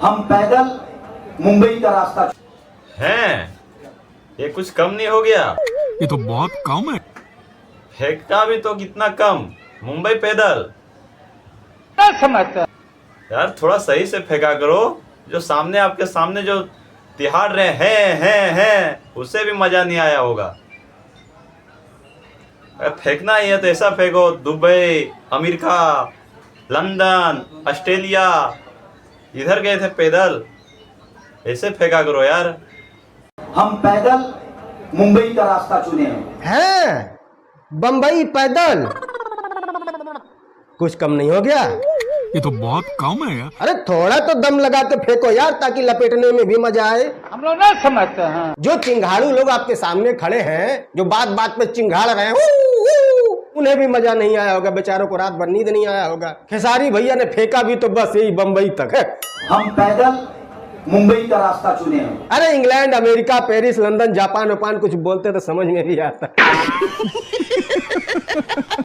हम पैदल मुंबई का रास्ता हैं, ये कुछ कम नहीं हो गया? ये तो बहुत कम है। फेंकता भी तो कितना कम, मुंबई पैदल। समझता यार थोड़ा सही से फेंका करो, जो सामने आपके सामने जो तिहाड़ रहे हैं उससे भी मजा नहीं आया होगा। अगर फेंकना ही है तो ऐसा फेंको, दुबई, अमेरिका, लंदन, ऑस्ट्रेलिया, इधर गए थे पैदल, ऐसे फेंका करो यार। हम पैदल मुंबई का रास्ता चुने हैं। बम्बई पैदल, कुछ कम नहीं हो गया? ये तो बहुत कम है यार। अरे थोड़ा तो दम लगा के फेंको यार, ताकि लपेटने में भी मजा आए। हम लोग ना समझते हैं। जो चिंगाड़ू लोग आपके सामने खड़े हैं, जो बात बात पे चिंगाड़ रहे हैं, उन्हें भी मजा नहीं आया होगा, बेचारों को रात भर नींद नहीं आया होगा। खेसारी भैया ने फेंका भी तो बस यही बम्बई तक है। हम पैदल मुंबई का रास्ता चुने हैं। अरे England, America, Paris, London, Japan वापान कुछ बोलते तो समझ में भी आता।